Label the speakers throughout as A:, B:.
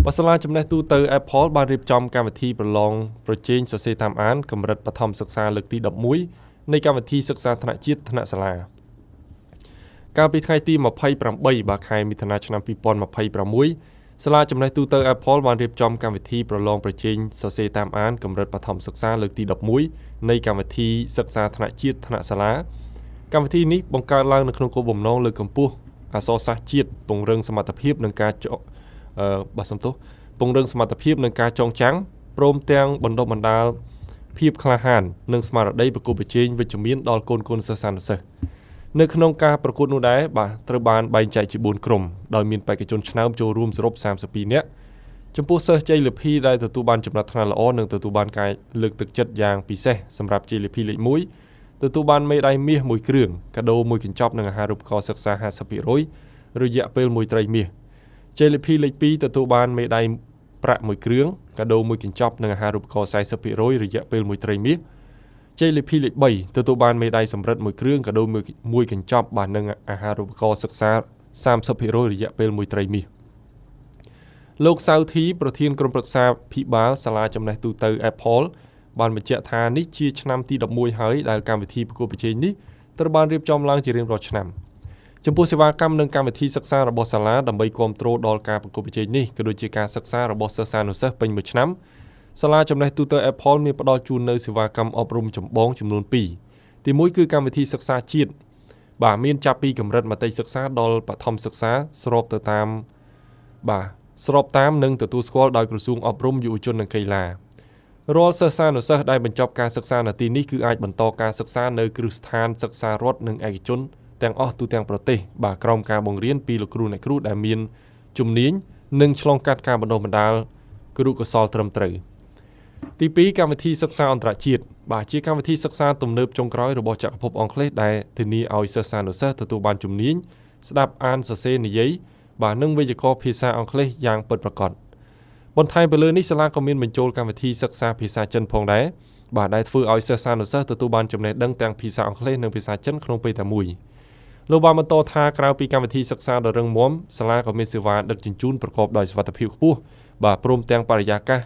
A: បសាលាចំណេះទូទៅ Apple បានរៀបចំកម្មវិធីប្រឡងប្រជែងសរសេរតាមអានកម្រិតបឋមសិក្សាលើកទី11នៃកម្មវិធីសិក្សាថ្នាក់ជាតិថ្នាក់សាលាកាលពីថ្ងៃទី28ខែមិថុនាឆ្នាំ2026សាលាចំណេះទូទៅ Apple បានរៀបចំកម្មវិធីប្រឡងប្រជែងសរសេរតាមអានកម្រិតបឋមសិក្សាលើកទី11នៃកម្មវិធីសិក្សាថ្នាក់ជាតិថ្នាក់សាលាកម្មវិធីនេះបង្កើតឡើងនៅក្នុងគោលបំណងលើកកម្ពស់អក្សរសាស្ត្រជាតិពង្រឹងសមត្ថភាពនិងការពង្រឹងសមត្ថភាពនិងការចងចាំព្រមទាំងបណ្ដុះបណ្ដាលភាពក្លាហាននិងស្មារតីប្រកួតប្រជែងវិជ្ជមានដល់កូនសិស្សនិស្សិតនៅក្នុងការប្រកួតនោះដែរត្រូវបានបែងចែកជា4ក្រុមដោយមានបេក្ខជនឆ្នើមចូលរួមសរុប32នាក់ចំពោះសិស្សជ័យលាភីដែលទទួលបានចំណាត់ថ្នាក់ល្អនិងទទួលបានការលើកទឹកចិត្តយ៉ាងពិសេសសម្រាប់ជ័យលាភីលេខ1ទទួលបានមេដាយមាស1គ្រឿងកាដូ1កញ្ចប់និងអាហារូបករណ៍សិក្សា 50% រយៈពេល1ត្រីមាសជ័យលាភីលេខ2ទទួលបានមេដាយប្រាក់1គ្រឿងកាដូ1កញ្ចប់និងអាហារូបករណ៍ 40% រយៈពេល1ត្រីមាសជ័យលាភីលេខ3ទទួលបានមេដាយសម្រិត1គ្រឿងកាដូ1កញ្ចប់បាទនិងអាហារូបករណ៍សិក្សា 30% រយៈពេល1ត្រីមាសលោកសៅធីប្រធានក្រុមប្រឹក្សាភិបាលសាលាចំណេះទូទៅ Apple បានបញ្ជាក់ថានេះជាឆ្នាំទី11ហើយដែលកម្មវិធីប្រកួតប្រជែងនេះត្រូវបានរៀបចំឡើងជារៀងរាល់ឆ្នាំចំពោះសេវាកម្មនិងកម្មវិធីសិក្សារបស់សាលាដើម្បីគាំទ្រដល់ការប្រកួតប្រជែងនេះក៏ដូចជាការសិក្សារបស់សិស្សានុសិស្សពេញមួយឆ្នាំសាលាចំណេះទូទៅ Apple មានផ្ដល់ជូននៅសេវាកម្មអប់រំចម្បងចំនួន2ទី1គឺកម្មវិធីសិក្សាជាតិមានចាប់ពីកម្រិតមត្តេយ្យសិក្សាដល់បឋមសិក្សាស្របតាមនិងទទួលស្គាល់ដោយក្រសួងអប់រំយុវជននិងកីឡារាល់សិស្សានុសិស្សដែលបញ្ចប់ការសិក្សានៅទីនេះគឺអាចបន្តការសិក្សានៅគ្រឹះស្ថានសិក្សារដ្ឋនិងឯកជនទាំងអស់ទូទាំងប្រទេសក្រោមការបង្រៀនពីលោកគ្រូអ្នកគ្រូដែលមានជំនាញនិងឆ្លងកាត់ការបណ្ដុះបណ្ដាលគ្រូកោសល្យត្រឹមត្រូវទី2កម្មវិធីសិក្សាអន្តរជាតិជាកម្មវិធីសិក្សាទំនើបចុងក្រោយរបស់ចក្រភពអង់គ្លេសដែលធានាឲ្យសិស្សានុសិស្សទទួលបានជំនាញស្ដាប់អានសរសេរនិយាយនិងវេយ្យាករណ៍ភាសាអង់គ្លេសយ៉ាងពិតប្រាកដបន្ថែមពីលើនេះសាលាក៏មានបញ្ចូលកម្មវិធីសិក្សាភាសាចិនផងដែរដែលធ្វើឲ្យសិស្សានុសិស្សទទួលបានចំណេះដឹងទាំងភាសាអង់គ្លេសនិងភាសាចិនក្នុងពេលតែមួយលោកបានបន្តថាក្រៅពីកម្មវិធីសិក្សាដ៏រឹងមាំសាលាក៏មានសេវាដឹកជញ្ជូនប្រកបដោយសុវត្ថិភាពខ្ពស់ព្រមទាំងបរិយាកាស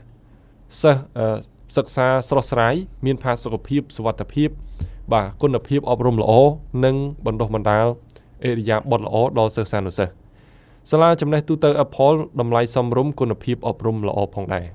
A: សិស្សសិក្សាស្រស់ស្រាយមានផាសុកភាពសុវត្ថិភាពគុណភាពអប់រំល្អនិងបណ្ដុះបណ្ដាលឥរិយាបថល្អដល់សិស្សានុសិស្សសាលាចំណេះទូទៅ Apple តម្លៃសមរម្យគុណភាពអប់រំល្អផងដែរ